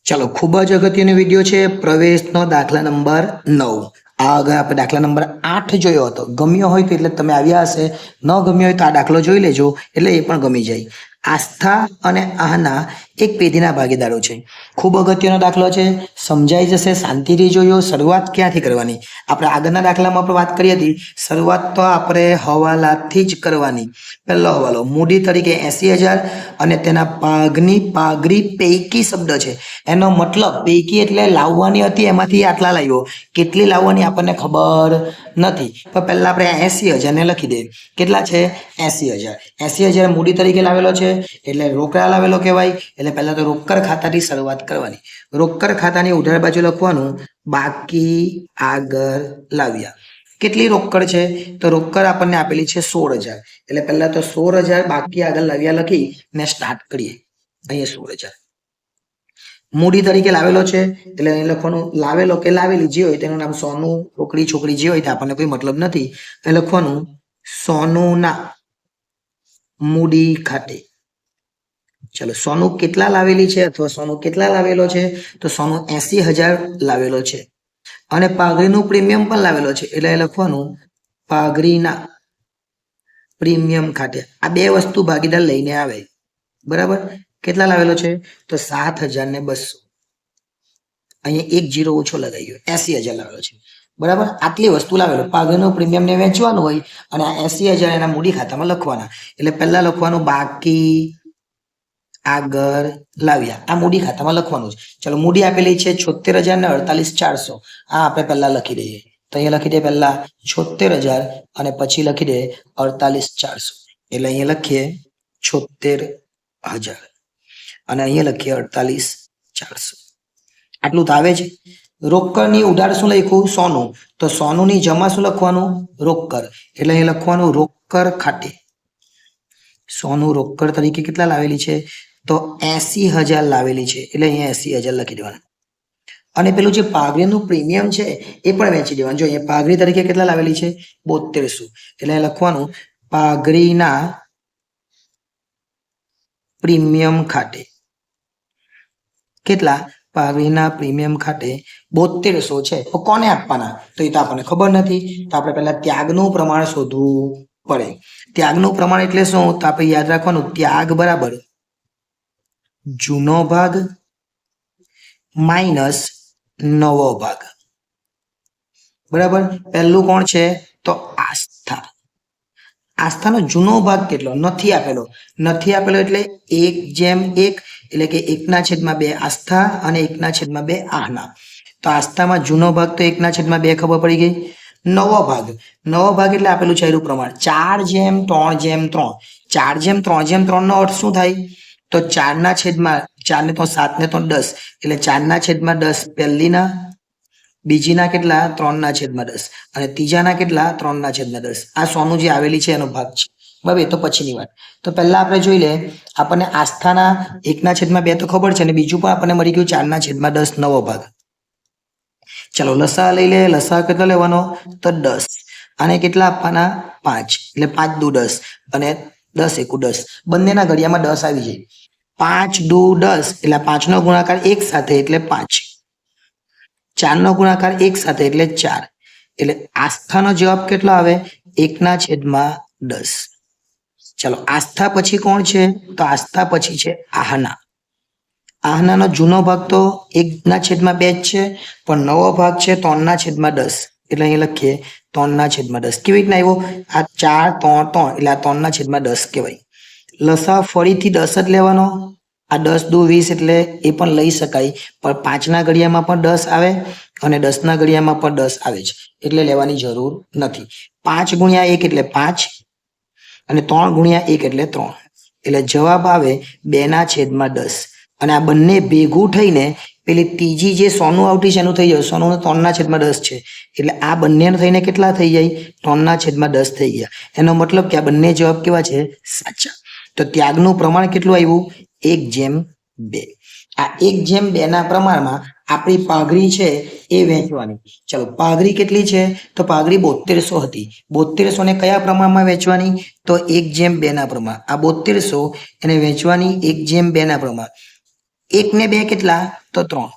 चलो खूब ज अगत्यनो विडियो है प्रवेशनो दाखला नंबर 9। आ अगर आप दाखला नंबर 8 જોયો હતો ગમ્યો હોય તો એટલે તમે આવ્યા હશે ન ગમ્યો હોય તો આ દાખલો જોઈ લેજો એટલે એ પણ ગમી જાય। આસ્થા અને આહના એક પેઢીના ભાગીદારો છે। ખૂબ અગત્યનો દાખલો છે, સમજાઈ જશે, શાંતિથી જોયો। શરૂઆત ક્યાંથી કરવાની? આપણે આગળના દાખલામાં પણ વાત કરી હતી, શરૂઆત તો આપણે હવાલાથી જ કરવાની। પહેલો હવાલો મૂડી તરીકે 80,000 અને તેના પાગની પાગરી પૈકી શબ્દ છે, એનો મતલબ પૈકી એટલે લાવવાની હતી એમાંથી આટલા લાવ્યો, કેટલી લાવવાની આપણને ખબર નથી, પણ પહેલા આપણે 80,000 ને લખી દઈએ। કેટલા છે? 80,000। 80,000 મૂડી તરીકે લાવેલો છે એટલે રોકડા લાવેલો કહેવાય। એટલે પહેલા તો રોકડ ખાતાથી શરૂઆત કરવાની। રોકડ ખાતાની ઉધાર બાજુ લખવાનું બાકી આગળ લાવ્યા। કેટલી રોકડ છે? તો રોકડ આપણને આપેલી છે 16,000, એટલે પહેલા તો 16,000 બાકી આગળ લાવ્યા લખી ને સ્ટાર્ટ કરીએ। અહીંયા 16,000 મૂડી તરીકે લાવેલો છે એટલે અહીં લખવાનું લાવેલો કે લાવેલી જે હોય તેનું નામ સોનું, છોકરી, છોકરી જે હોય તે આપણને કોઈ મતલબ નથી, એ લખવાનું સોનુના મૂડી ખાતે। ચલો સોનું કેટલા લાવેલી છે અથવા સોનું કેટલા લાવેલો છે? તો સોનું 80,000 લાવેલો છે અને પાઘડીનું પ્રીમિયમ પણ લાવેલો છે એટલે લખવાનું પાઘડીના પ્રીમિયમ ખાતે। આ બે વસ્તુ ભાગીદાર લઈને આવે, બરાબર। કેટલા લાવેલો છે? તો 7,200। અહીંયા એક જીરો ઓછો લગાવ્યો, 80,000 લાવેલો છે, બરાબર। આટલી વસ્તુ લાવેલો, પાઘડીનું પ્રીમિયમને વેચવાનું હોય અને આ 80,000 એના મૂડી ખાતામાં લખવાના। એટલે પહેલા લખવાનું બાકી આગળ લાવ્યા, આ મૂડી ખાતામાં લખવાનું છે। ચલો મૂડી આપેલી છે 76,000 ને 48,400, આ આપણે પહેલા લખી દઈએ। તો અહીંયા લખી દે પહેલા 76,000 અને પછી લખી દે 48,400, એટલે અહીંયા લખીએ 76,000 અને અહીંયા લખીએ 48,400। આટલું તો આવે છે। રોકડની ઉધાર શું લખ્યું? સોનું, તો સોનુની જમા શું લખવાનું? રોકડ, એટલે અહીંયા લખવાનું રોકડ ખાતે। સોનું રોકડ તરીકે કેટલા લાવેલી છે? તો 80,000 લાવેલી છે, એટલે અહીંયા 80,000 લખી દેવાનું। અને પેલું જે પાઘડીનું પ્રીમિયમ છે એ પણ વેચી દેવાનું। જો અહીંયા પાઘડી તરીકે કેટલા લાવેલી છે? 7200, એટલે લખવાનું પાઘડીના પ્રીમિયમ ખાતે। કેટલા? પાઘડીના પ્રીમિયમ ખાતે 7200 છે, તો કોને આપવાના? તો એ તો આપણને ખબર નથી, તો આપણે પહેલા ત્યાગનું પ્રમાણ શોધવું પડે। ત્યાગનું પ્રમાણ એટલે શું? તો આપણે યાદ રાખવાનું ત્યાગ બરાબર જૂનો ભાગ માઇનસ નવો ભાગ, બરાબર। પહેલું કોણ છે? તો આસ્થા। આસ્થાનો જૂનો ભાગ કેટલો? નથી આપેલો, નથી આપેલો એટલે 1:1, એટલે કે 1/2 આસ્થા અને 1/2 આહના। તો આસ્થામાં જૂનો ભાગ તો 1/2 ખબર પડી ગઈ। નવો ભાગ, નવો ભાગ એટલે આપેલું છે એનું પ્રમાણ 4:3:3। 4:3:3 નો અર્થ શું થાય? તો 4/4 ને 7 ને 10, એટલે 4/10 પહેલીના, બીજીના કેટલા? 3/10 અને ત્રીજાના કેટલા? 3/10। આ સોનું જે આવેલી છે એનો ભાગ છે, બરાબર। એ તો પછીની વાત। તો પહેલા આપણે જોઈ લે, આપણને આસ્થાના 1/2 તો ખબર છે અને બીજું પણ આપણને મળી ગયું 4/10 નવો ભાગ। ચલો લસા લઈ લે, લસા કેટલો લેવાનો? તો 10, અને કેટલા આપવાના? 5, એટલે 5 દુ 10 અને 10 એકુ 10, બંનેના ઘડિયામાં 10 આવી જાય। 5 દુ 10 એટલે 5 નો ગુણાકાર એક સાથે એટલે 5, 4 નો ગુણાકાર એક સાથે એટલે 4, એટલે આસ્થાનો જવાબ કેટલો આવે? 1/10। ચલો આસ્થા પછી કોણ છે? તો આસ્થા પછી છે આહના। આહનાનો જૂનો ભાગ તો 1/2 જ છે, પણ નવો ભાગ છે 3/10, એટલે અહીં લખીએ 3/10। કેવી રીતના આવ્યો? આ 4 3 3 એટલે આ 3/10 કહેવાય। લસા ફરીથી 10 જ લેવાનો, આ 10 દુ 20 એટલે એ પણ લઈ શકાય, પણ 5ના ઘડિયામાં પણ 10 આવે અને 10ના ઘડિયામાં પણ 10 આવે છે, એટલે લેવાની જરૂર નથી। 5 × 1 એટલે 5 અને 3 × 1 એટલે 3, એટલે જવાબ આવે 2/10। અને આ બંને ભેગું થઈને પેલી ત્રીજી જે સોનું આવતી છે એનું થઈ જાય, સોનું 3/10 છે, એટલે આ બંને થઈને કેટલા થઈ જાય? 3/10 થઈ ગયા। એનો મતલબ કે આ બંને જવાબ કેવા છે? સાચા। તો ત્યાગનું પ્રમાણ કેટલું આવ્યું? 1:2। આ 1:2 ના પ્રમાણમાં આપણી પાઘડી છે એ વેચવાની। ચલો પાઘડી કેટલી છે? તો પાઘડી 7200 હતી, 7200 ને કયા પ્રમાણમાં વેચવાની? તો 1:2 ના પ્રમાણ। આ 7200 એને વેચવાની 1:2 ના પ્રમાણ। 1 ને 2 કેટલા તો 3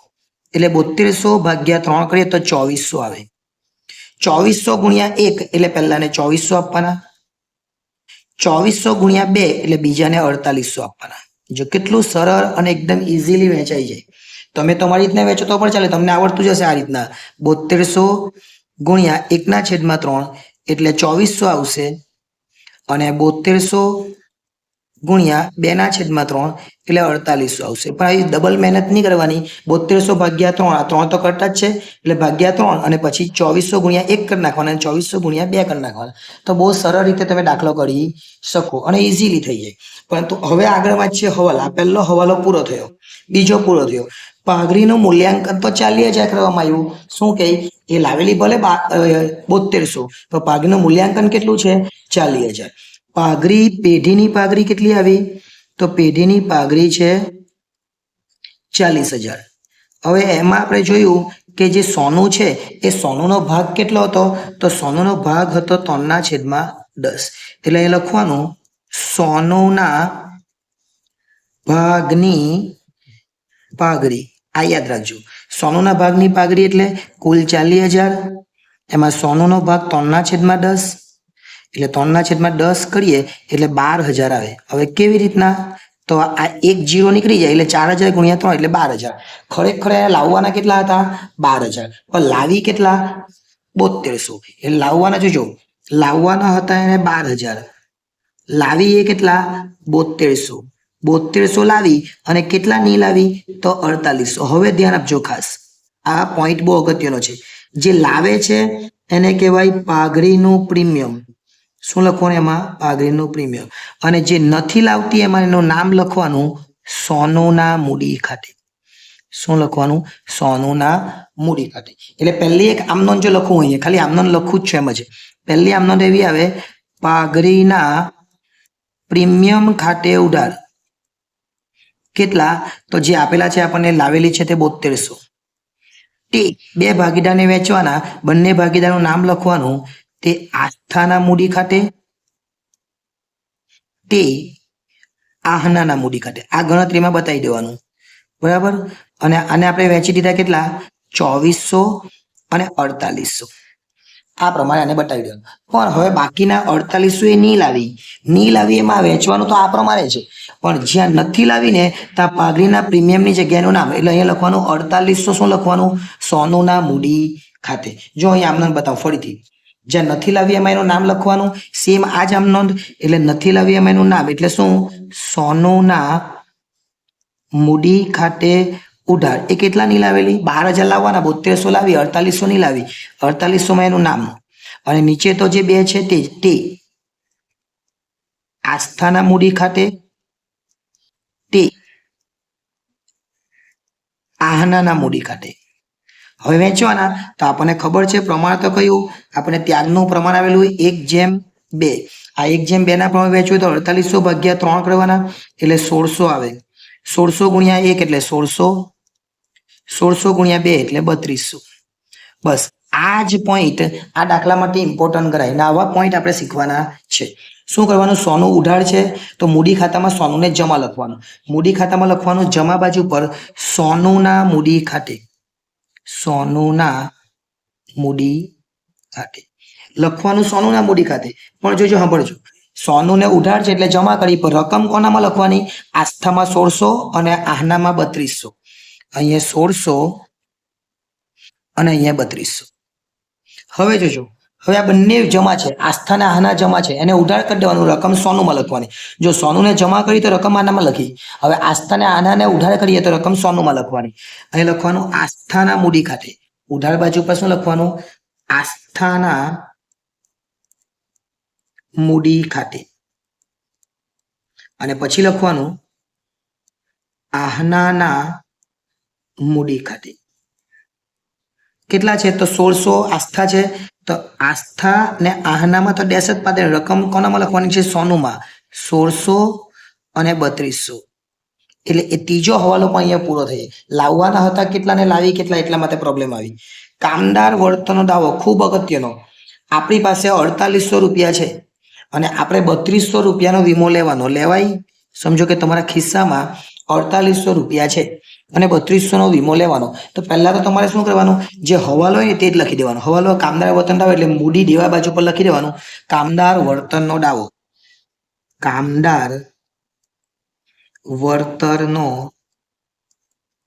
એટલે 7200 ભાગ્યા 3 કરીએ તો 2400 આવે 2400 ગુણ્યા 1 એટલે પહેલાને 2400 આપવાના 2400 ગુણ્યા 2 એટલે બીજાને 4800 આપવાના જો કેટલું સરળ અને એકદમ ઇઝીલી વહેંચાઈ જાય તમે તમારી રીતના વેચો તો પણ ચાલે તમને આવડતું જશે આ રીતના 7200 ગુણ્યા 1/3 એટલે 2400 આવશે અને 7200 ગુણ્યા 2/3 એટલે 4800 આવશે પણ આવી ડબલ મહેનત નહીં કરવાની 7200 ભાગ્યા 3 આ 3 તો કરતા જ છે એટલે ભાગ્યા 3 અને પછી 2400 ગુણ્યા 1 કરી નાખવાના અને 2400 ગુણ્યા 2 કરી નાખવાના તો બહુ સરળ રીતે તમે દાખલો કરી શકો અને ઇઝીલી થઈ જાય પરંતુ હવે આગળ વાંચીએ હવાલો આ પહેલો હવાલો પૂરો થયો બીજો પૂરો થયો પાઘડીનું મૂલ્યાંકન તો 40000 કરવામાં આવ્યું શું કહે એ લાવેલી ભલે 7200 તો પાઘડીનું મૂલ્યાંકન કેટલું છે 40000 પાઘડી પેઢીની પાઘડી કેટલી આવી તો પેઢીની પાઘડી છે 40000 હવે એમાં આપણે જોયું કે જે સોનું છે એ સોનુનો ભાગ કેટલો હતો તો સોનુનો ભાગ હતો 3/10 એટલે એ લખવાનું સોનુના ભાગની પાઘડી આ યાદ રાખજો સોનુના ભાગની પાઘડી એટલે કુલ 40000 એમાં સોનુનો ભાગ 3/10 એટલે 3/10 કરીએ એટલે 12000 આવે હવે કેવી રીતના તો આ એક 0 નીકળી જાય એટલે 4000 ગુણ્યા 3 એટલે 12000 ખરેખર લાવવાના કેટલા હતા 12000 પણ લાવી કેટલા 7200 એટલે લાવવાના જોજો લાવવાના હતા એને 12000 લાવી એ કેટલા 7200 લાવી અને કેટલા નહીં લાવી તો 4800 હવે ધ્યાન આપજો ખાસ આ પોઈન્ટ બહુ અગત્યનો છે જે લાવે છે એને કહેવાય પાઘડીનું પ્રીમિયમ શું લખવાનું એમાં પાઘડીનું પ્રીમિયમ અને જે નથી લાવતી એમાં એનું નામ લખવાનું સોનુના મૂડી ખાતે શું લખવાનું સોનુના મૂડી ખાતે એટલે પહેલી એક આમનોંધ જો લખવું અહીંયા ખાલી આમનોંધ લખવું જ છે એમ જ પહેલી આમનોંધ એવી આવે પાઘડીના પ્રીમિયમ ખાતે ઉધાર કેટલા તો જે આપેલા છે આપણને લાવેલી છે તે 7200 તે બે ભાગીદારને વેચવાના બંને ભાગીદારનું નામ લખવાનું તે આસ્થાના મૂડી ખાતે તે આહનાના મૂડી ખાતે આ ગણતરીમાં બતાવી દેવાનું બરાબર અને આને આપણે વેચી દીધા કેટલા 2400 અને 4800 આ પ્રમાણે આને બતાવી દેવાનું પણ હવે બાકીના 4800 એ નહીં લાવી એમાં વેચવાનું તો આ પ્રમાણે છે પણ જ્યાં નથી લાવીને ત્યાં પાઘડીના પ્રીમિયમની જગ્યાનું નામ એટલે અહીંયા લખવાનું 4800 શું લખવાનું સોનુના મૂડી ખાતે જો અહીંયા આમ બતાવો ફરીથી જ્યાં નથી લાવી એમાં એનું નામ લખવાનું સેમ આ જ આમ નોંધ એટલે નથી લાવી એમાં એનું નામ એટલે શું સોનુના મૂડી ખાતે ઉધાર એ કેટલા નહીં લાવેલી 12000 લાવવાના 7200 લાવી 4800 નહીં લાવી 4800 માં એનું નામ અને નીચે તો જે બે છે તે આસ્થાના મૂડી ખાતે તે આહનાના મૂડી ખાતે હવે વેચવાના તો આપણને ખબર છે પ્રમાણ તો કયું આપણે ત્યાગનું પ્રમાણ આવેલું 1/2 આ 1/2 ના પ્રમાણે વેચવું તો 4800 ભાગ્યા 3 કરવાના એટલે 1600 આવે 1600 ગુણ્યા 1 એટલે 1600 ગુણ્યા 2 એટલે 3200 બસ આ જ પોઈન્ટ આ દાખલા માટે ઇમ્પોર્ટન્ટ કરાય ને આવા પોઈન્ટ આપણે શીખવાના છે શું કરવાનું સોનું ઉધાર છે તો મૂડી ખાતામાં સોનુને જમા લખવાનું મૂડી ખાતામાં લખવાનું જમા બાજુ પર સોનુના મૂડી ખાતે સોનુના મૂડી ખાતે લખવાનું સોનુના મૂડી ખાતે પણ જોજો સાંભળજો સોનુને ઉધાર છે એટલે જમા કરી પર રકમ કોનામાં લખવાની આસ્થામાં 1600 અને આહનામાં 3200 અહીંયા 1600 અને અહીંયા 3200 હવે જોજો હવે આ બંને જમા છે આસ્થા અને આહના જમા છે એને ઉધાર કરી દેવાનું રકમ સોનુમાં લખવાની જો સોનુને જમા કરી તો રકમ આનામાં લખી હવે આસ્થા અને આહનાને ઉધાર કરીએ તો રકમ સોનુમાં લખવાની અહીં લખવાનું આસ્થાના મૂડી ખાતે ઉધાર બાજુ પર શું લખવાનું આસ્થાના મૂડી ખાતે અને પછી લખવાનું આહનાના મૂડી ખાતે કેટલા છે તો 1600 આસ્થા છે તો આસ્થા ને આહનામાં તો ડેશ જ પાડે રકમ કોનામાં લખવાની છે સોનુમાં 1600 અને 3200 એટલે એ ત્રીજો હવાલો પણ અહીંયા પૂરો થઈ લાવવાના હતા કેટલા ને લાવી કેટલા એટલા માટે પ્રોબ્લેમ આવી કામદાર વર્તનનો દાવો ખૂબ અગત્યનો આપણી પાસે 4800 રૂપિયા છે અને આપણે 3200 રૂપિયાનો વીમો લેવાનો લેવાય સમજો કે તમારા ખિસ્સામાં 4800 રૂપિયા છે અને 3200 નો વીમો લેવાનો, તો પહેલા તો તમારે શું કરવાનું, જે હવાલો હોય ને તે જ લખી દેવાનો. હવાલો કામદાર વર્તન દાવો એટલે મૂડી દેવા બાજુ પર લખી દેવાનું કામદાર વર્તનનો દાવો. કામદાર વળતરનો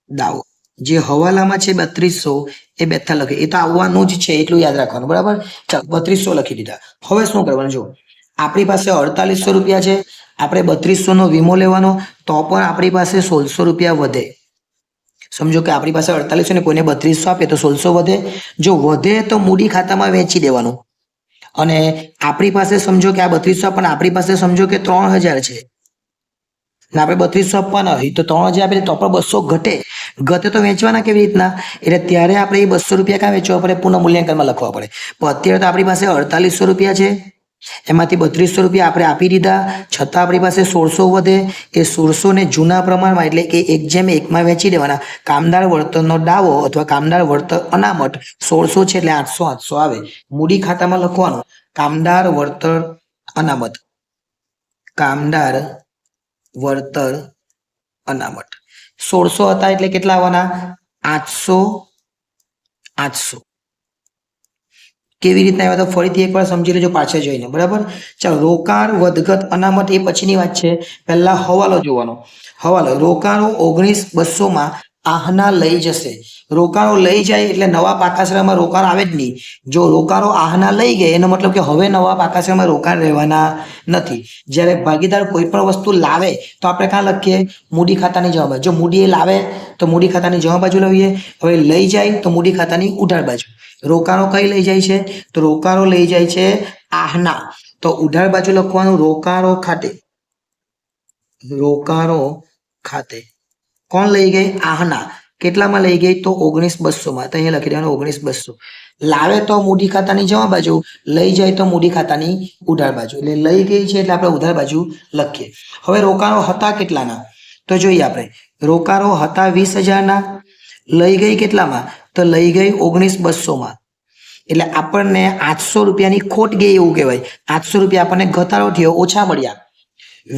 દાવો. જે હવાલામાં છે 3200 એ બેઠા લખે, એ તો આવવાનું જ છે એટલું યાદ રાખવાનું. બરાબર, ચાલો 3200 લખી દીધા. હવે શું કરવાનું, જો આપણી પાસે 4800 રૂપિયા છે, આપણે 3200 નો વીમો લેવાનો, તો પણ આપણી પાસે 1600 રૂપિયા વધે. સમજો કે આપણી પાસે 4800 ને કોઈને 3200 આપે તો 1600 વધે. જો વધે તો મૂડી ખાતામાં વેચી દેવાનું. અને આપણી પાસે સમજો કે આ 3200 પણ આપણી પાસે સમજો કે 3000 છે ને આપણે 3200 આપવાના હોય તો 3000 આપીએ તો પણ 200 ઘટે તો વેચવાના કેવી રીતના, એટલે ત્યારે આપણે એ 200 રૂપિયા ક્યાં વેચવા પડે, પુનઃ મૂલ્યાંકનમાં લખવા પડે. પણ અત્યારે તો આપણી પાસે 4800 રૂપિયા છે, એમાંથી 3200 રૂપિયા આપણે આપી દીધા, છતાં આપણી પાસે 1600 વધે. એ 1600 ને જૂના પ્રમાણમાં એટલે કે 1:1 વેચી દેવાના. કામદાર વળતરનો દાવો અથવા કામદાર વળતર અનામત 1600 છે એટલે 800 આવે. મૂડી ખાતામાં લખવાનું કામદાર વળતર અનામત. કામદાર વળતર અનામત 1600 હતા એટલે કેટલા આવવાના, 800. કેવી રીતના આવ્યા તો ફરીથી એકવાર સમજી લેજો પાછળ જઈને. બરાબર, ચાલો રોકાણ વધઘટ અનામત એ પછીની વાત છે. પહેલા હવાલો જોવાનો. હવાલો રોકાણો 19200 આહના લઈ જશે. રોકાણો લઈ જાય એટલે નવા પાકાશ્રયમાં રોકાણ આવે જ નહીં. જો રોકાણો આહના લઈ ગયે એનો મતલબ કે હવે નવા પાકાશ્રયમાં રોકાણ રહેવાના નથી. જ્યારે ભાગીદાર કોઈ પણ વસ્તુ લાવે તો આપણે ક્યાં લખીએ, મૂડી ખાતાની જમા બાજુ. જો મૂડી એ લાવે તો મૂડી ખાતાની જમા બાજુ લઈએ. હવે લઈ જાય તો મૂડી ખાતાની ઉધાર બાજુ. રોકાણો કઈ લઈ જાય છે, તો રોકાણો લઈ જાય છે આહના, તો ઉધાર બાજુ લખવાનું રોકાણો ખાતે. રોકાણો ખાતે કોણ લઈ ગઈ, આહના. કેટલામાં લઈ ગઈ તો 19200 તો અહીંયા લખી દેવાનું 19200. લાવે તો મૂડી ખાતાની જમા બાજુ, લઈ જાય તો મૂડી ખાતાની ઉધાર બાજુ. એટલે લઈ ગઈ છે એટલે આપણે ઉધાર બાજુ લખીએ. હવે રોકાણો હતા કેટલાના, તો જોઈએ આપણે. રોકાણો હતા 20000 લઈ ગઈ કેટલામાં, તો લઈ ગઈ 19200. એટલે આપણને 800 રૂપિયાની ખોટ ગઈ એવું કહેવાય. 800 રૂપિયા આપણને ઘટાડો થયો, ઓછા મળ્યા.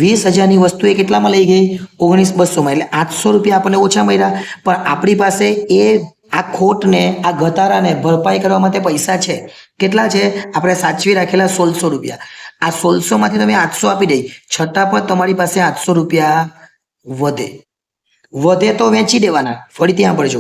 20000 ની વસ્તુ એ કેટલામાં લઈ ગઈ, 19200. એટલે 800 રૂપિયા આપણને ઓછા મળ્યા. પણ આપણી પાસે એ આ ખોટને આ ઘટાડાને ભરપાઈ કરવા માટે પૈસા છે. કેટલા છે, આપણે સાચવી રાખેલા 1600 રૂપિયા. આ 1600 માંથી તમે 800 આપી દઈ, છતાં પણ તમારી પાસે 800 રૂપિયા વધે તો વેચી દેવાના. ફરી ત્યાં પડજો,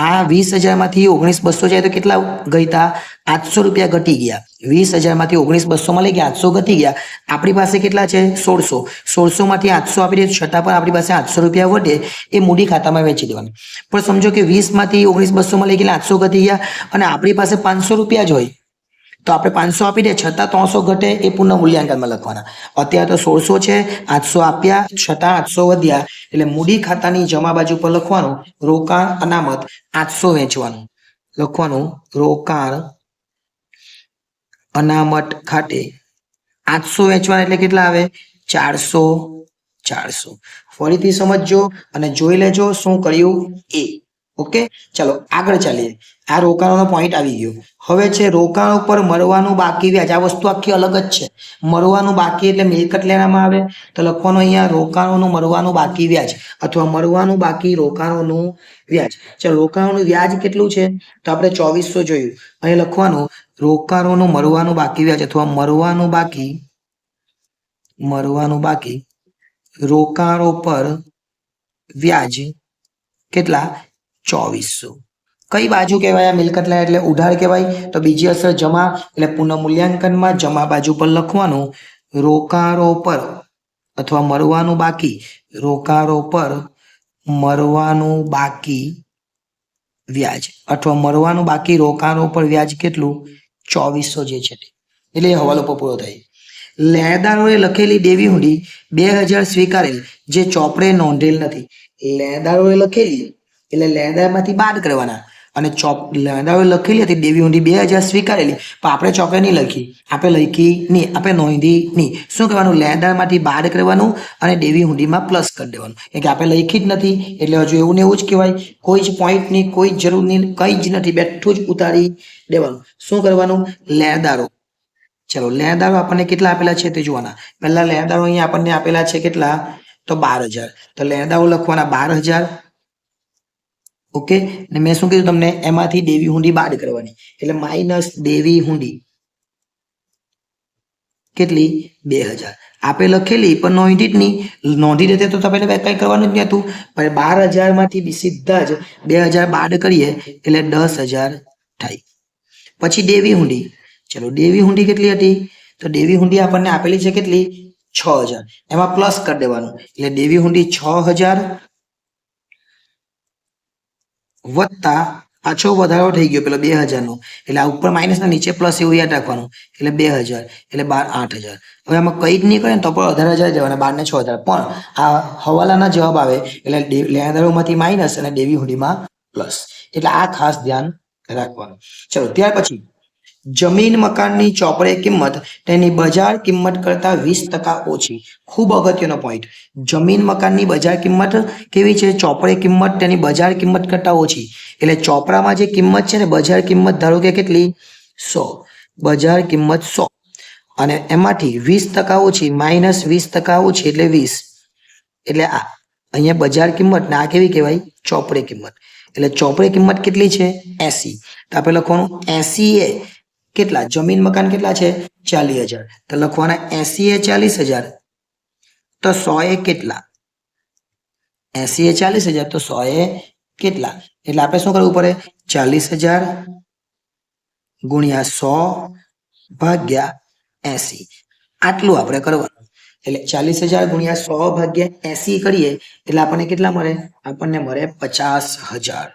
આ 20000 માંથી 19200 જાય તો કેટલા ગઈતા, 800 રૂપિયા ઘટી ગયા. 20000 માંથી 19200 માં લઈ ગયા, 800 ઘટી ગયા. આપણી પાસે કેટલા છે, 1600 માંથી 800 આપી દે, છતાં પણ આપણી પાસે 800 રૂપિયા વધે, એ મૂડી ખાતામાં વેચી દેવાનું. પણ સમજો કે 20 માંથી 19200 માં લઈ ગયા, 800 ઘટી ગયા અને આપણી પાસે 500 રૂપિયા જ હોય, તો આપણે 500 આપી દે, છતાં 300 ઘટે, એ પુનઃ મૂલ્યાંકનમાં લખવાના. અત્યારે તો 1600 છે, 800 આપ્યા છતાં 800 વધ્યા, એટલે મૂડી ખાતાની જમા બાજુ પર લખવાનું રોકાણ અનામત 800 વેચવાનું. લખવાનું રોકાણ અનામત ખાતે 800 વેચવાના એટલે કેટલા આવે, 400. ફરીથી સમજજો અને જોઈ લેજો શું કર્યું એ. ઓકે, ચાલો આગળ ચાલીએ. આ રોકાણોનો પોઈન્ટ આવી ગયો. હવે છે રોકાણ ઉપર મળવાનું બાકી વ્યાજ. આ વસ્તુ આખી અલગ જ છે. મળવાનું બાકી એટલે મિલકત લેવામાં આવે તો લખવાનું અહીંયા રોકાણોનું મળવાનું બાકી વ્યાજ અથવા મળવાનું બાકી રોકાણોનું વ્યાજ. ચાલો રોકાણોનું વ્યાજ કેટલું છે, તો આપણે 2400 જોયું. અહીં લખવાનું રોકાણોનું મળવાનું બાકી વ્યાજ અથવા મળવાનું બાકી રોકાણો પર વ્યાજ કેટલા, 2400. કઈ બાજુ કહેવાય, મિલકત લાય એટલે ઉધાર કહેવાય. તો બીજી અસર જમા એટલે પુનઃ મૂલ્યાંકનમાં જમા બાજુ પર લખવાનું રોકાણો પર અથવા મળવાનું બાકી, રોકાણો પર મળવાનું બાકી વ્યાજ અથવા મળવાનું બાકી રોકાણો પર વ્યાજ કેટલું, 2400 જે છે એટલે એ હવાલો પર પૂરો થાય. લેણદારોએ લખેલી દેવી હુંડી 2000 સ્વીકારેલ જે ચોપડે નોંધેલ નથી. લેણદારોએ લખેલી એટલે લેણદારમાંથી બાદ કરવાના અને લેણદારોએ લખેલી હતી દેવી હુંડી 2000 સ્વીકારેલી, પણ આપણે ચોપડે નહીં લખી, આપણે લખી નહીં, આપણે નોંધી નહીં. શું કરવાનું, લેણદારમાંથી બાદ કરવાનું અને દેવી હુંડીમાં પ્લસ કરી દેવાનું. કે આપણે લખી જ નથી એટલે હજુ એવું ને એવું જ કહેવાય. કોઈ જ પોઈન્ટ નહીં, કોઈ જરૂર નહીં, કંઈ જ નથી, બેઠું જ ઉતારી દેવાનું. શું કરવાનું, લેણદારો. ચલો લેણદારો આપણને કેટલા આપેલા છે તે જોવાના. પહેલા લેણદારો અહીંયા આપણને આપેલા છે કેટલા, તો 12,000. તો લેણદારો લખવાના 12,000. ઓકે, ને મેં શું કીધું તમને, એમાંથી દેવી હુંડી બાદ કરવાની, એટલે માઇનસ દેવી હુંડી કેટલી? 2,000. આપણે લખેલી પણ નોંધી જ નહીં. નોંધી દેતે તો આપણે કંઈ કરવાનું જ નહીં હતું. પણ 12,000 માંથી સીધા જ 2,000 બાદ કરીએ એટલે 10,000 થાય. પછી દેવી હુંડી. ચલો, દેવી હુંડી કેટલી હતી? તો દેવી હુંડી આપણને આપેલી છે કેટલી? 6,000. એમાં પ્લસ કરી દેવાનું, એટલે દેવી હુંડી 6,000 વત્તા પાછો વધારો થઈ ગયો પેલો 2,000 નો, એટલે આ ઉપર માઇનસ ના નીચે પ્લસ એવું યાદ રાખવાનું, એટલે 2,000 એટલે 8,000. હવે આમાં કઈ જ નહીં કરે ને તો પણ 18,000 જવાના, 12 ને 6,000. પણ આ હવાલાના જવાબ આવે એટલે લેણદારોમાંથી માઇનસ અને દેવી હુંડીમાં પ્લસ, એટલે આ ખાસ ધ્યાન રાખવાનું. ચલો, ત્યાર પછી જમીન મકાનની ચોપડે કિંમત તેની બજાર કિંમત કરતા 20% ઓછી. ખૂબ અગત્યનો પોઈન્ટ. જમીન મકાનની બજાર કિંમત કેવી છે? ચોપડે કિંમત તેની બજાર કિંમત કરતા ઓછી. એટલે ચોપડામાં જે કિંમત છે ને, બજાર કિંમત ધારો કે કેટલી? 100. બજાર કિંમત 100 અને એમાંથી 20% ઓછી, માઇનસ 20% ઓછી એટલે 20. એટલે આ અહીંયા બજાર કિંમત ને આ કેવી કહેવાય? ચોપડે કિંમત. એટલે ચોપડે કિંમત કેટલી છે? 80. તો આપણે લખવાનું 80 એ કેટલા? જમીન મકાન કેટલા છે? 40,000. તો લખવાના 80 એ 40,000. તો 100 એ કેટલા? 80 એ 40,000 તો 100 એ કેટલા? એટલે આપણે શું કરવું પડે? 40,000 ગુણ્યા 100 ભાગ્યા 80. આટલું આપણે કરવાનું. એટલે 40,000 ગુણ્યા 100 ભાગ્યા 80 કરીએ એટલે આપણને કેટલા મળે? આપણને મળે 50,000.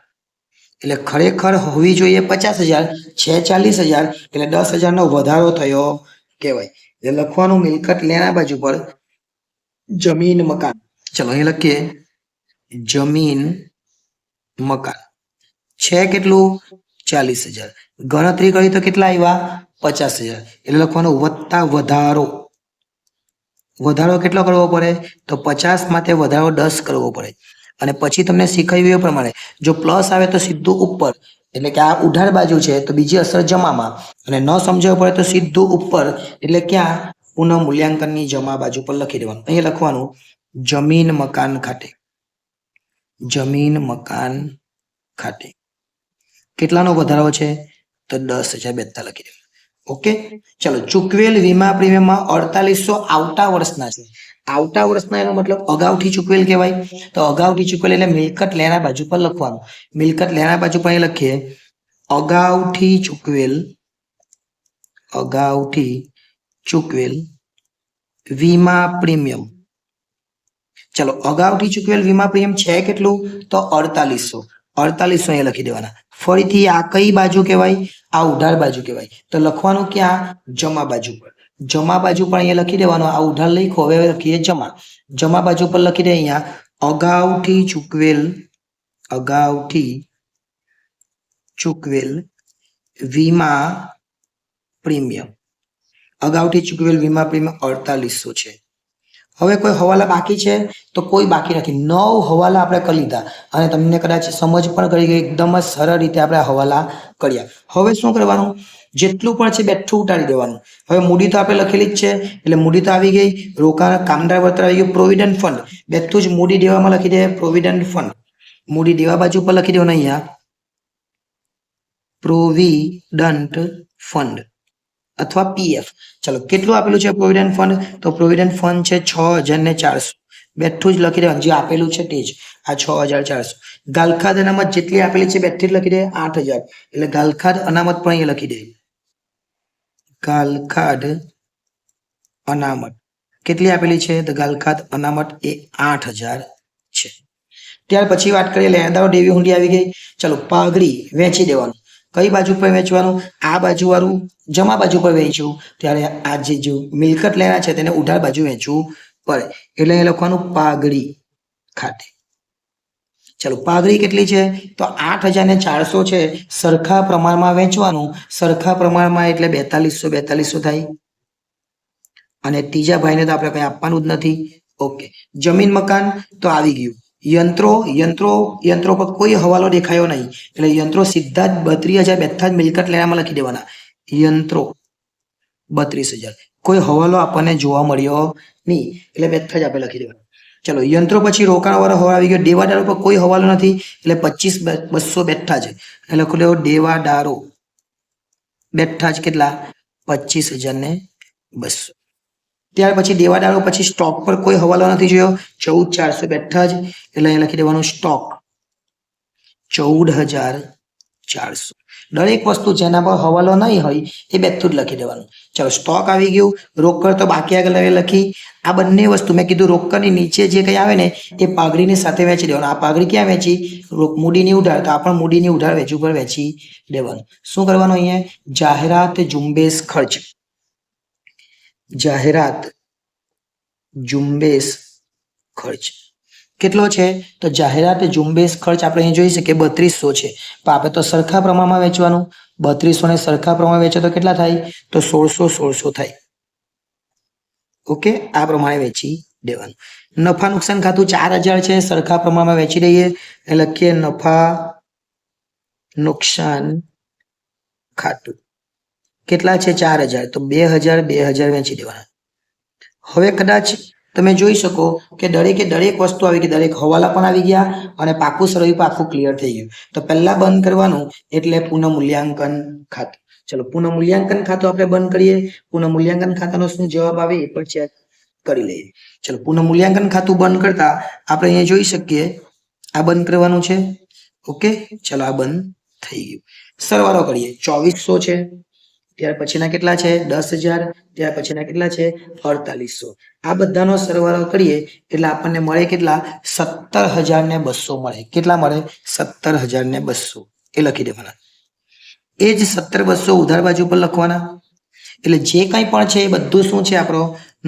એટલે ખરેખર હોવી જોઈએ 50,000, છે 40,000, એટલે 10,000 નો વધારો થયો કહેવાય. એટલે લખવાનું મિલકત લેણા બાજુ પર જમીન મકાન. ચલો અહીં લખીએ જમીન મકાન છે કેટલું? 40,000. ગણતરી કરી તો કેટલા આવ્યા? 50,000. એટલે લખવાનું વત્તા વધારો. વધારો કેટલો કરવો પડે? તો 50 માટે વધારો 10 કરવો પડે. અને પછી તમને શીખવ્યું એ પ્રમાણે જો પ્લસ આવે તો સીધું ઉપર, એટલે કે આ ઉધાર બાજુ છે તો બીજી અસર જમામાં, અને ન સમજાવવું પડે તો સીધું ઉપર, એટલે ક્યાં? પુનઃ મૂલ્યાંકનની જમા બાજુ પર લખી દેવાનું. અહીંયા લખવાનું જમીન મકાન ખાતે. જમીન મકાન ખાતે કેટલાનો વધારો છે? તો 10,042 લખી દેવાનું. ઓકે, ચલો. ચૂકવેલ વીમા પ્રીમિયમમાં 4800 આવતા વર્ષના છે. આવતા વર્ષના એનો મતલબ અગાઉથી ચૂકવેલ કહેવાય. તો અગાઉથી ચૂકવેલ એટલે મિલકત લેણા બાજુ પર લખવાનું. મિલકત લેણા બાજુ પર અહીં લખીએ અગાઉથી ચૂકવેલ, અગાઉથી ચૂકવેલ વીમા પ્રીમિયમ. ચલો, અગાઉથી ચૂકવેલ વીમા પ્રીમિયમ છે કેટલું? તો 4800. 4800 અહીંયા લખી દેવાના. ફરીથી આ કઈ બાજુ કહેવાય? આ ઉધાર બાજુ કહેવાય. તો લખવાનું ક્યાં? જમા બાજુ પર. જમા બાજુ પર અહીંયા લખી દેવાનું. આ ઉધાર લખો, હવે લખીએ જમા. જમા બાજુ પર લખી દે અહીંયા અગાઉથી ચૂકવેલ, અગાઉથી ચૂકવેલ વીમા પ્રીમિયમ. અગાઉથી ચૂકવેલ વીમા પ્રીમિયમ 4800 છે. હવે કોઈ હવાલા બાકી છે? તો કોઈ બાકી નથી. 9 હવાલા આપણે કરી લીધા અને તમને કદાચ સમજ પણ કરી ગઈ. એકદમ જ સરળ રીતે આપણે હવાલા કર્યા. હવે શું કરવાનું? જેટલું પણ છે બેઠું ઉતારી દેવાનું. હવે મૂડી તો આપણે લખેલી જ છે, એટલે મૂડી તો આવી ગઈ. રોકાણ, કામદાર વળતર આવી ગયું. પ્રોવિડન્ટ ફંડ બેઠું જ મૂડી દેવામાં લખી દે પ્રોવિડન્ટ ફંડ. મૂડી દેવા બાજુ પર લખી દેવાનું અહીંયા પ્રોવિડન્ટ ફંડ અથવા પીએફ. ચલો, કેટલું આપેલું છે પ્રોવિડન્ટ ફંડ? તો પ્રોવિડન્ટ ફંડ છે 6,400. બેઠું જ લખી દેવાનું, જે આપેલું છે તે જ. આ 6,400. ગાલખાદ અનામત જેટલી આપેલી છે બેઠી જ લખી દે 8,000. એટલે ગાલખાદ અનામત પણ અહીંયા લખી દે. ગાલખાદ અનામત કેટલી આપેલી છે? તો ગાલખાદ અનામત એ 8,000 છે. ત્યાર પછી વાત કરીએ લેણદારો દેવી હુંડી આવી ગઈ. ચલો, પાઘડી વેચી દેવાનું. કઈ બાજુ પર વેચવાનું? આ બાજુ વાળું જમા બાજુ પર વેચવું, ત્યારે આ જે મિલકત લેણા છે તેને ઉધાર બાજુ વેચવું પડે. એટલે એ લખવાનું પાઘડી ખાતે. ચલો, પાઘડી કેટલી છે? તો 8,400 છે. સરખા પ્રમાણમાં વેચવાનું. સરખા પ્રમાણમાં એટલે 4200 થાય. અને ત્રીજા ભાઈને તો આપણે કંઈ આપવાનું જ નથી. ઓકે, જમીન મકાન તો આવી ગયું. યંત્રો પર કોઈ હવાલો દેખાયો નહીં, એટલે યંત્રો સીધા જ 32,000 બેઠા જ મિલકત લેણામાં લખી દેવાના. યંત્રો 32,000. કોઈ હવાલો આપણને જોવા મળ્યો નહીં, એટલે બેઠા જ આપણે લખી દેવાના. ચલો યંત્રો પછી રોકાણ વાળો હવાલો આવી ગયો. દેવાદારો પર કોઈ હવાલો નથી એટલે 25,200 બેઠા છે. એટલે લખી લો દેવાદારો બેઠા જ કેટલા 25,200. ત્યાર પછી દેવાદારો પછી સ્ટોક પર કોઈ હવાલો નથી જોયો 14,400 બેઠા જ એટલે અહીં લખી દેવાનું સ્ટોક 14,400. દરેક વસ્તુ જેના પર હવાલો નહીં હોય એ બેઠું જ લખી દેવાનું. ચલો સ્ટોક આવી ગયું. રોકડ તો બાકી આગળ લખી. આ બંને વસ્તુ મેં કીધું રોકડની નીચે જે કંઈ આવે ને એ પાઘડીની સાથે વેચી દેવાનું. આ પાઘડી ક્યાં વેચી મૂડીની ઉધાર તો આપણે મૂડીની ઉધાર વેચી ઉપર વેચી દેવાનું. શું કરવાનું અહીંયા જાહેરાત ઝુંબેશ ખર્ચ જાહેરાત ઝુંબેશ ખર્ચ કેટલો છે તો જાહેરાત ઝુંબેશ ખર્ચ આપણે અહીં જોઈ શકીએ 3200 છે. પણ આપણે તો સરખા પ્રમાણમાં વેચવાનું 3200 ને સરખા પ્રમાણમાં વેચે તો કેટલા થાય તો 1600 થાય. ઓકે આ પ્રમાણે વેચી દેવાનું. નફા નુકસાન ખાતું 4000 છે સરખા પ્રમાણમાં વેચી દઈએ એટલે લખીએ નફા નુકસાન ખાતું કેટલા છે 4000 તો 2000 વેચી દેવાના. હવે કદાચ તમે જોઈ શકો કે દરેક વસ્તુ આવી ગઈ દરેક હવાલા પણ આવી ગયા અને પાકું સરવી પાકું ક્લિયર થઈ ગયું. તો પહેલા બંધ કરવાનું એટલે પુનઃમૂલ્યાંકન ખાતું. ચલો પુનઃમૂલ્યાંકન ખાતું આપણે બંધ કરીએ. પુનઃમૂલ્યાંકન ખાતાનો શું જવાબ આવે એ પણ ચેક કરી લઈએ. ચલો પુનઃમૂલ્યાંકન ખાતું બંધ કરતા આપણે અહીંયા જોઈ શકીએ આ બંધ કરવાનું છે. ઓકે ચલો આ બંધ થઈ ગયું. સરવાળો કરીએ 2400 છે ત્યાર પછીના કેટલા છે 10,000 ત્યાર પછીના કેટલા છે 4800. આ બધાનો સરવાળો કરીએ એટલે આપણને મળે કેટલા 17,200 મળે. કેટલા મળે 17,200 એ લખી દેવાના. એ જ 17,200 ઉધાર બાજુ પર લખવાના. એટલે જે કંઈ પણ છે એ બધું શું છે આપણો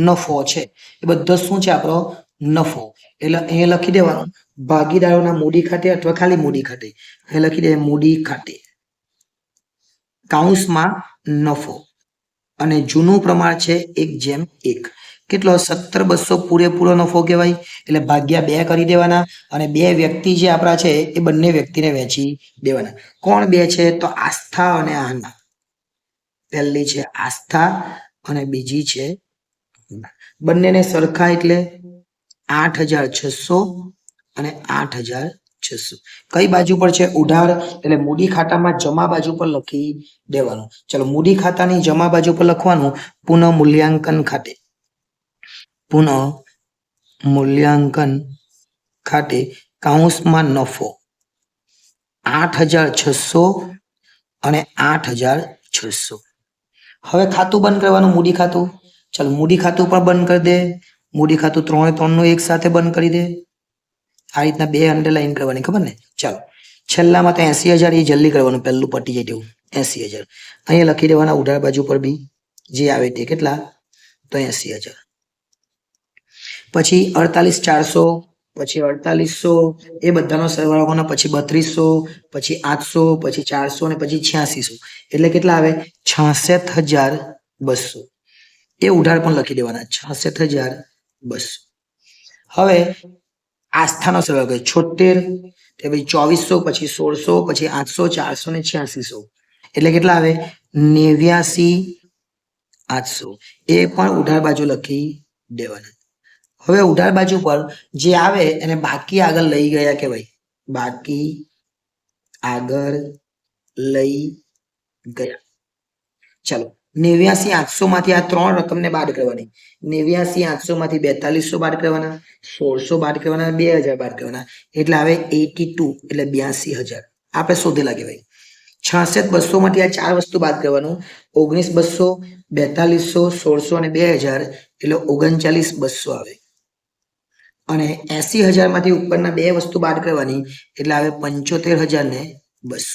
નફો છે. એ બધો શું છે આપણો નફો. એટલે અહીંયા લખી દેવાનું ભાગીદારોના મૂડી ખાતે અથવા ખાલી મૂડી ખાતે એ લખી દે મૂડી ખાતે કૌંસમાં નફો અને જૂનું પ્રમાણ છે 1:1. કેટલો 17,200 પૂરેપૂરો નફો કહેવાય. એટલે ભાગ્યા 2 કરી દેવાના અને 2 વ્યક્તિ જે આપણા છે એ બંને વ્યક્તિને વેચી દેવાના. કોણ 2 છે તો આસ્થા અને આહના. પહેલી છે આસ્થા અને બીજી છે બંનેને સરખા એટલે 8,600 અને 8,600. કઈ બાજુ પર છે ઉધાર એટલે મૂડી ખાતામાં જમા બાજુ પર લખી દેવાનું. ચલો મૂડી ખાતાની જમા બાજુ પર લખવાનું પુનઃમૂલ્યાંકન ખાતે. પુનઃમૂલ્યાંકન ખાતે કૌંસમાં નફો 8,600 અને 8,600. હવે ખાતું બંધ કરવાનું મૂડી ખાતું. ચલો મૂડી ખાતું પણ બંધ કરી દે. મૂડી ખાતું 3 નું એક સાથે બંધ કરી દે. આ રીતના 2 અંડરલાઈન કરવાની ખબર ને. ચાલો છેલ્લામાં તો 80,000 એ જલ્દી કરવાનું પહેલું પટી જાય તેવું 80,000 અહીંયા લખી દેવાના. ઉધાર બાજુ પર બી જે આવે તે કેટલા તો 80,000. પછી 48,400 પછી 4800 એ બધાનો સરવાળો કરવાનો. પછી 3200 પછી 800 પછી 400 અને પછી 8600 એટલે કેટલા આવે 66,200. એ ઉધાર પણ લખી દેવાના 66,200. હવે આસ્થાનો સરવાળો કરે 76 તે પછી 2400 પછી 1600 પછી 800 400 ને 8600 એટલે કેટલા આવે 89,800. એ પણ ઉધાર બાજુ લખી દેવાના. હવે ઉધાર બાજુ પર જે આવે એને બાકી આગળ લઈ ગયા કહેવાય. બાકી આગળ લઈ ગયા. ચાલો 89,800 માંથી આ 3 રકમને બાદ કરવાની. 89,800 માંથી 4200 બાદ કરવાના 1600 બાદ કરવાના 2000 બાદ કરવાના એટલે આવે 82 એટલે 82,000 આપણે શોધેલા કહેવાય. 66,200 માંથી આ 4 વસ્તુ બાદ કરવાનું 19,200 4200 1600 અને 2000 એટલે 39,200 આવે. અને 80,000 માંથી ઉપરના 2 વસ્તુ બાદ કરવાની એટલે આવે 75,200.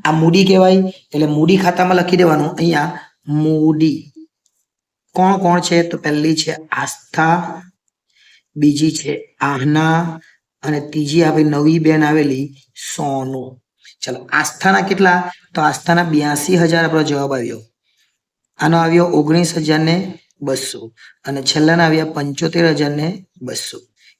આ મૂડી કહેવાય. એટલે મૂડી ખાતામાં લખી દેવાનું અહીંયા મૂડી કોણ કોણ છે તો પહેલી છે આસ્થા બીજી છે આહના અને ત્રીજી આપણી નવી બેન આવેલી સોનું. ચલો આસ્થાના કેટલા તો આસ્થાના 82,000 આપણો જવાબ આવ્યો. આનો આવ્યો 19,200 અને છેલ્લાના આવ્યા 75,200.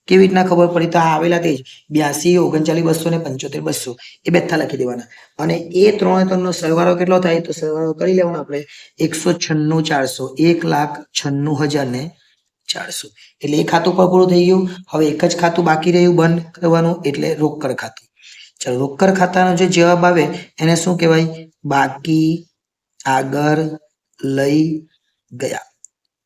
કેવી રીતના ખબર પડી તો આ આવેલા તે 82 39 200 ને 75 200 એ બેઠા લખી દેવાના. અને એ 3 નો સરવાળો કેટલો થાય તો સરવાળો કરી લેવાનો આપણે 196,400 1,96,400 400 એટલે એ ખાતું પણ પૂરું થઈ ગયું. હવે એક જ ખાતું બાકી રહ્યું બંધ કરવાનું એટલે રોકડ ખાતું. ચાલો રોકડ ખાતાનો જે જવાબ આવે એને શું કહેવાય? બાકી આગળ લઈ ગયા.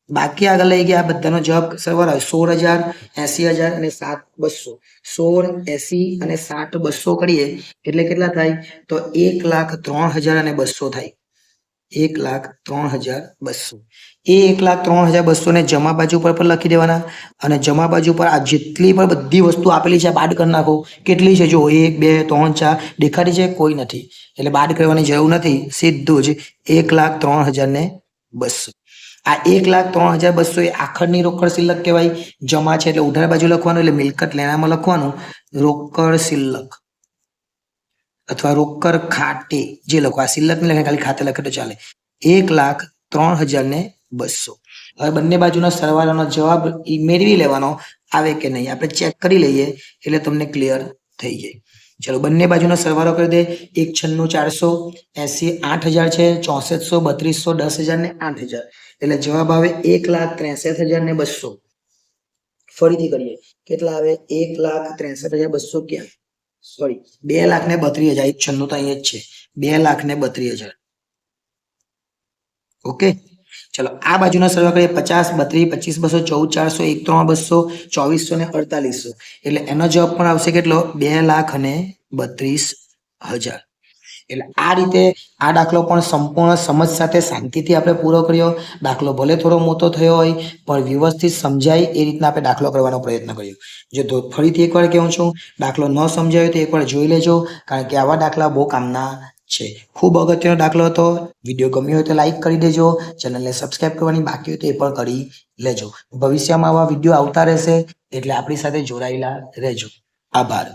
બાકી આગળ લઈ ગયા બધાનો જવાબ સરવાળો આવે 16,000, 80,000 અને 7,200. 16, 80 અને 7,200 કરીએ એટલે કેટલા થાય? તો 1,03,200 થાય. 1,03,200. એ 1,03,200 ને જમા બાજુ પર પણ લખી દેવાના અને જમા બાજુ પર આ જેટલી પણ બધી વસ્તુ આપેલી છે બાદ કરી નાખો. કેટલી છે જો 1, 2, 3, 4 દેખાડી છે? કોઈ નથી એટલે બાદ કરવાની જરૂર નથી. સીધું જ 1,03,200. આ 1,03,200 એ આખરની રોકડ શિલ્લક કહેવાય. જમા છે એટલે ઉધાર બાજુ લખવાનું એટલે મિલકત લેણામાં લખવાનું રોકડ શિલ્લક અથવા રોકડ ખાતે જે લખો. આ શિલ્લક ને લખે ખાલી ખાતે લખે તો ચાલે. 1,03,200. હવે બંને બાજુનો સરવાળાનો જવાબ મેળવી લેવાનો આવે કે નહીં આપણે ચેક કરી લઈએ એટલે તમને ક્લિયર થઈ જાય. ચલો બંને બાજુનો સરવાળો કરી દે. 1,96,400, 80 8,000 છે, 6400, 3200, 10,000 ને 8,000 એટલે જવાબ આવે 1,63,200. ફરીથી કરીએ કેટલા આવે? 1,63,200 ક્યાં? સોરી 2,32,000. 96 તો અહીંયા જ છે. 2,32,000. ઓકે ચલો આ બાજુનો સરવાળો કરીએ 50, 32, 25, 200, 14, 400, 1,300, 2,400 ને 4,800 એટલે એનો જવાબ પણ આવશે કેટલો? 2,32,000. એટલે આ રીતે આ દાખલો પણ સંપૂર્ણ સમજ સાથે શાંતિથી આપણે પૂરો કર્યો. દાખલો ભલે થોડો મોટો થયો હોય પણ વ્યવસ્થિત સમજાય એ રીતના આપણે દાખલો કરવાનો પ્રયત્ન કર્યો. જો ફરીથી એકવાર કહું છું દાખલો ન સમજાયો તો એકવાર જોઈ લેજો કારણ કે આવા દાખલા બહુ કામના છે. ખૂબ અગત્યનો દાખલો હતો. વિડીયો ગમ્યો હોય તો લાઈક કરી દેજો. ચેનલને સબસ્ક્રાઇબ કરવાની બાકી હોય તો એ પણ કરી લેજો. ભવિષ્યમાં આવા વિડીયો આવતા રહેશે એટલે આપણી સાથે જોડાયેલા રહેજો. આભાર.